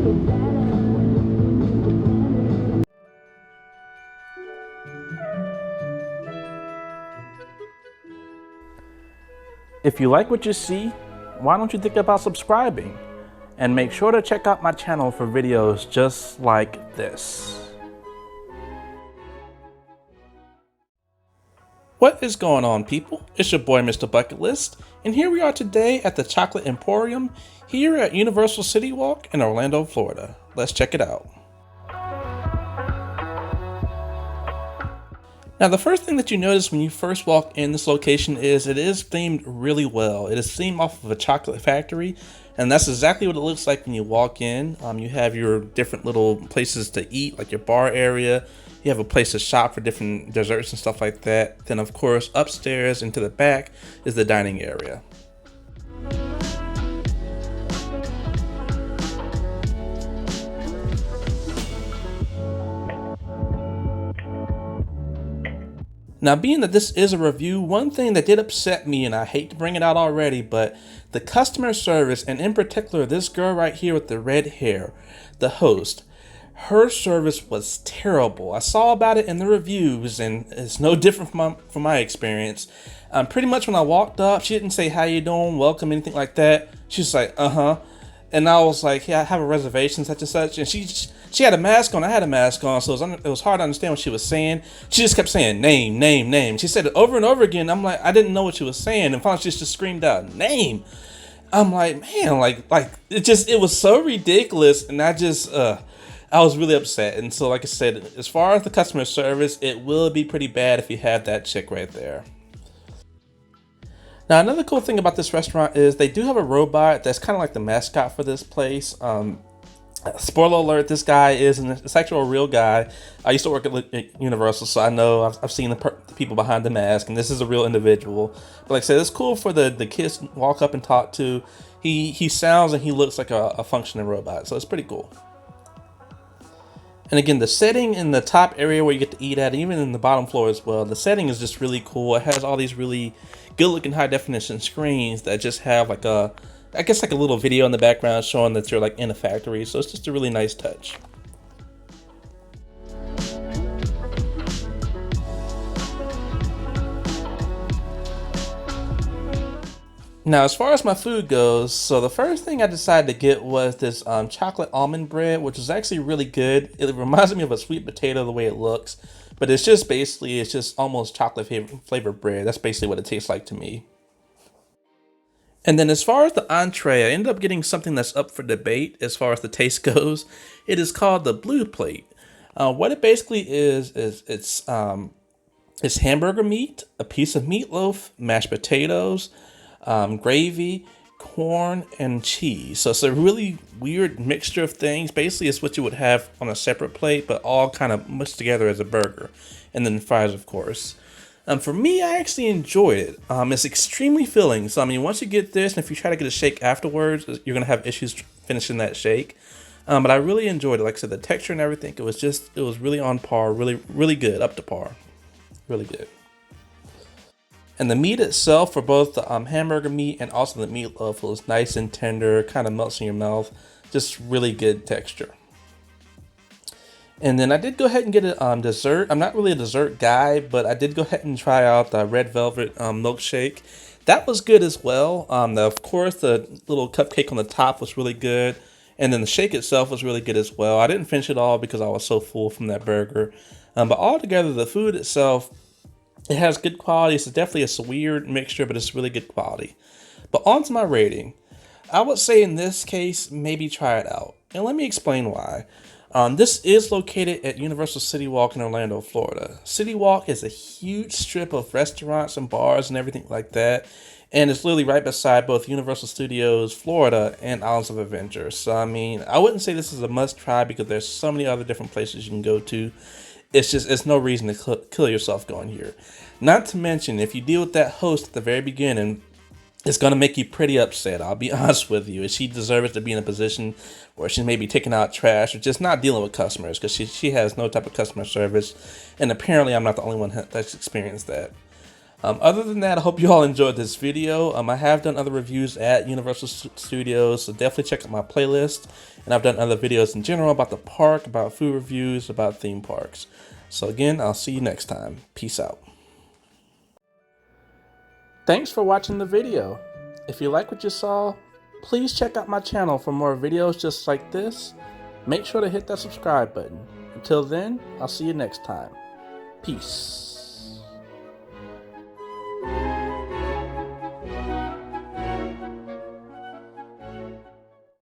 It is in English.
If you like what you see, why don't you think about subscribing? And make sure to check out my channel for videos just like this. What is going on, people? It's your boy Mrbucketlist, and here we are today at the Chocolate Emporium here at Universal City Walk in Orlando, Florida. Let's check it out. Now, the first thing that you notice when you first walk in this location is it is themed really well. It is themed off of a chocolate factory, and that's exactly what it looks like when you walk in. You have your different little places to eat, like your bar area. You have a place to shop for different desserts and stuff like that. Then, of course, upstairs and to the back is the dining area. Now, being that this is a review, one thing that did upset me, and I hate to bring it out already, but the customer service, and in particular this girl right here with the red hair, the host, her service was terrible. I saw about it in the reviews, and it's no different from my experience. Pretty much when I walked up, she didn't say, "How you doing? Welcome," anything like that. She's like, "Uh-huh." And I was like, "Yeah, I have a reservation, such and such." And she had a mask on. I had a mask on, so it was hard to understand what she was saying. She just kept saying, "Name, name, name." She said it over and over again. I'm like, I didn't know what she was saying. And finally, she just screamed out, "Name." I'm like, man, like it was so ridiculous. And I was really upset. And so, like I said, as far as the customer service, it will be pretty bad if you have that chick right there. Now, another cool thing about this restaurant is they do have a robot that's kind of like the mascot for this place. Spoiler alert, this guy it's actually a real guy. I used to work at Universal, so I know I've seen the people behind the mask, and this is a real individual. But like I said, it's cool for the kids to walk up and talk to. He sounds and he looks like a functioning robot, so it's pretty cool. And again, the setting in the top area where you get to eat at, even in the bottom floor as well, the setting is just really cool. It has all these really good looking high definition screens that just have like a little video in the background showing that you're like in a factory. So it's just a really nice touch. Now, as far as my food goes, so the first thing I decided to get was this chocolate almond bread, which is actually really good. It reminds me of a sweet potato the way it looks, but it's just almost chocolate flavored bread. That's basically what it tastes like to me. And then as far as the entree, I ended up getting something that's up for debate as far as the taste goes. It is called the Blue Plate. What it basically is it's hamburger meat, a piece of meatloaf, mashed potatoes, gravy, corn, and cheese. So it's a really weird mixture of things. Basically, it's what you would have on a separate plate, but all kind of mushed together as a burger. And then fries, of course. For me, I actually enjoyed it. It's extremely filling. So, I mean, once you get this, and if you try to get a shake afterwards, you're going to have issues finishing that shake. But I really enjoyed it. Like I said, the texture and everything, it was really on par, really, really good, up to par. Really good. And the meat itself, for both the hamburger meat and also the meatloaf, was nice and tender, kind of melts in your mouth. Just really good texture. And then I did go ahead and get a dessert. I'm not really a dessert guy, but I did go ahead and try out the red velvet milkshake. That was good as well. Of course, the little cupcake on the top was really good. And then the shake itself was really good as well. I didn't finish it all because I was so full from that burger. But altogether, the food itself, it has good quality. It's definitely a weird mixture, but it's really good quality. But on to my rating. I would say in this case, maybe try it out. And let me explain why. This is located at Universal City Walk in Orlando, Florida. City Walk is a huge strip of restaurants and bars and everything like that. And it's literally right beside both Universal Studios Florida and Islands of Adventure. So, I mean, I wouldn't say this is a must try because there's so many other different places you can go to. It's no reason to kill yourself going here. Not to mention, if you deal with that host at the very beginning, it's going to make you pretty upset. I'll be honest with you. She deserves to be in a position where she's maybe taking out trash or just not dealing with customers because she has no type of customer service. And apparently I'm not the only one that's experienced that. Other than that, I hope you all enjoyed this video. I have done other reviews at Universal Studios, so definitely check out my playlist. And I've done other videos in general about the park, about food reviews, about theme parks. So again, I'll see you next time. Peace out. Thanks for watching the video. If you like what you saw, please check out my channel for more videos just like this. Make sure to hit that subscribe button. Until then, I'll see you next time. Peace.